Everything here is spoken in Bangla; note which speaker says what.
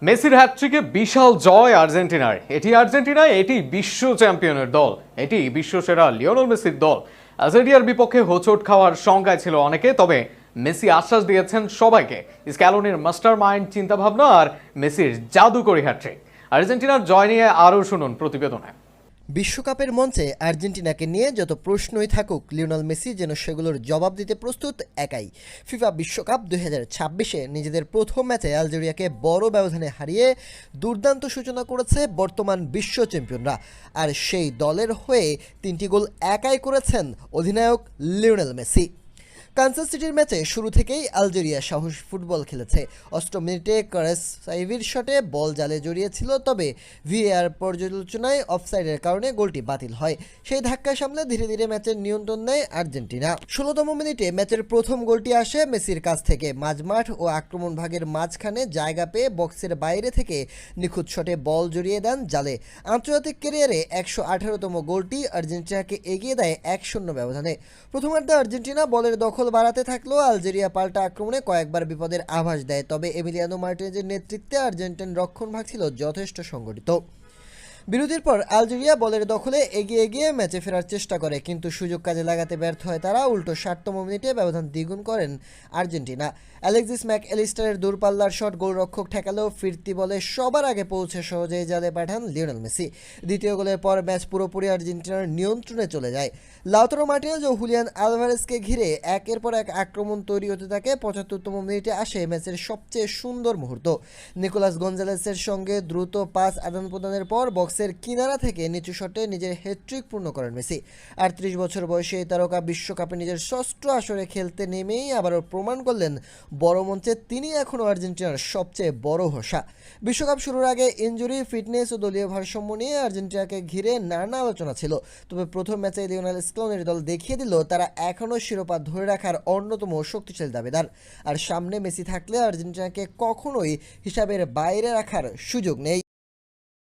Speaker 1: মেসির হ্যাটট্রিকে বিশাল জয় আর্জেন্টিনার। এটি বিশ্ব চ্যাম্পিয়নের দল, এটি বিশ্বসেরা লিওনেল মেসির দল। আর্জেন্টিনার বিপক্ষে হোঁচট খাওয়ার শঙ্কায় ছিল অনেকে, তবে মেসি আশ্বাস দিয়েছেন সবাইকে। স্ক্যালোনির মাস্টার মাইন্ড চিন্তাভাবনা আর মেসির জাদুকরী হ্যাটট্রিক। আর্জেন্টিনার জয় নিয়ে আরও শুনুন প্রতিবেদনে।
Speaker 2: বিশ্বকাপের মঞ্চে আর্জেন্টিনাকে নিয়ে যত প্রশ্নই থাকুক, লিওনেল মেসি যেন সেগুলোর জবাব দিতে প্রস্তুত একাই। ফিফা বিশ্বকাপ 2026-এ নিজেদের প্রথম ম্যাচে আলজেরিয়াকে বড় ব্যবধানে হারিয়ে দুর্দান্ত সূচনা করেছে বর্তমান বিশ্ব চ্যাম্পিয়নরা। আর সেই দলের হয়ে 3টি গোল একাই করেছেন অধিনায়ক লিওনেল মেসি। কানসাস সিটির ম্যাচে শুরু থেকেই আলজেরিয়া সাহসী ফুটবল খেলেছে। 8ম মিনিটে কারেসাইভির শটে বল জালে জড়িয়েছিল, তবে ভিএআর পর্যালোচনায় অফসাইডের কারণে গোলটি বাতিল হয়। সেই ধাক্কা সামলে ধীরে ধীরে ম্যাচের নিয়ন্ত্রণ নেয় আর্জেন্টিনা। 16তম মিনিটে ম্যাচের প্রথম গোলটি আসে মেসির কাছ থেকে। মাঝমাঠ ও আক্রমণ ভাগের মাঝখানে জায়গা পেয়ে বক্সের বাইরে থেকে নিখুঁত শটে বল জড়িয়ে দেন জালে। আন্তর্জাতিক ক্যারিয়ারে 118তম গোলটি আর্জেন্টিনাকে এগিয়ে দেয় 1-0 ব্যবধানে। প্রথমার্ধে আর্জেন্টিনা বলের দখল বাড়াতে থাকলেও আলজেরিয়া পাল্টা আক্রমণে কয়েকবার বিপদের আভাস দেয়, তবে এমিলিয়ানো মার্টিনেজের নেতৃত্বে আর্জেন্টিন রক্ষণভাগ ছিল যথেষ্ট সংগঠিত। বিরতির পর আলজেরিয়া বলের দখলে এগিয়ে গিয়ে ম্যাচে ফেরার চেষ্টা করে, কিন্তু সুযোগ কাজে লাগাতে ব্যর্থ হয় তারা। উল্টো 60তম মিনিটে ব্যবধান দ্বিগুণ করেন আর্জেন্টিনা। অ্যালেক্সিস ম্যাকঅ্যালিস্টারের দূরপাল্লার শট গোলরক্ষক ঠেকালেও ফিরতি বলে সবার আগে পৌঁছে সহজেই জালে পাঠান লিওনেল মেসি। দ্বিতীয় গোলের পর ম্যাচ পুরোপুরি আর্জেন্টিনার নিয়ন্ত্রণে চলে যায়। লাউতারো মার্টিনেজ ও হুলিয়ান আলভারেজকে ঘিরে একের পর এক আক্রমণ তৈরি হতে থাকে। 75তম মিনিটে আসে ম্যাচের সবচেয়ে সুন্দর মুহূর্ত। নিকোলাস গঞ্জালেসের সঙ্গে দ্রুত পাস আদান প্রদানের পর বক্সের কিনারা থেকে নিচু শটে নিজের হ্যাটট্রিক পূর্ণ করেন মেসি। 38 বছর বয়সে এই তারকা বিশ্বকাপে নিজের ষষ্ঠ আসরে খেলতে নেমেই আবারও প্রমাণ করলেন বড় মঞ্চে তিনি এখনও আর্জেন্টিনার সবচেয়ে বড় ভরসা। বিশ্বকাপ শুরুর আগে ইনজুরি, ফিটনেস ও দলীয় ভারসাম্য নিয়ে আর্জেন্টিনাকে ঘিরে নানা আলোচনা ছিল, তবে প্রথম ম্যাচে লিওনেল স্ক্যালোনির দল দেখিয়ে দিল তারা এখনও শিরোপা ধরে রাখার অন্যতম শক্তিশালী দাবিদার। আর সামনে মেসি থাকলে আর্জেন্টিনাকে কখনোই হিসাবের বাইরে রাখার সুযোগ নেই।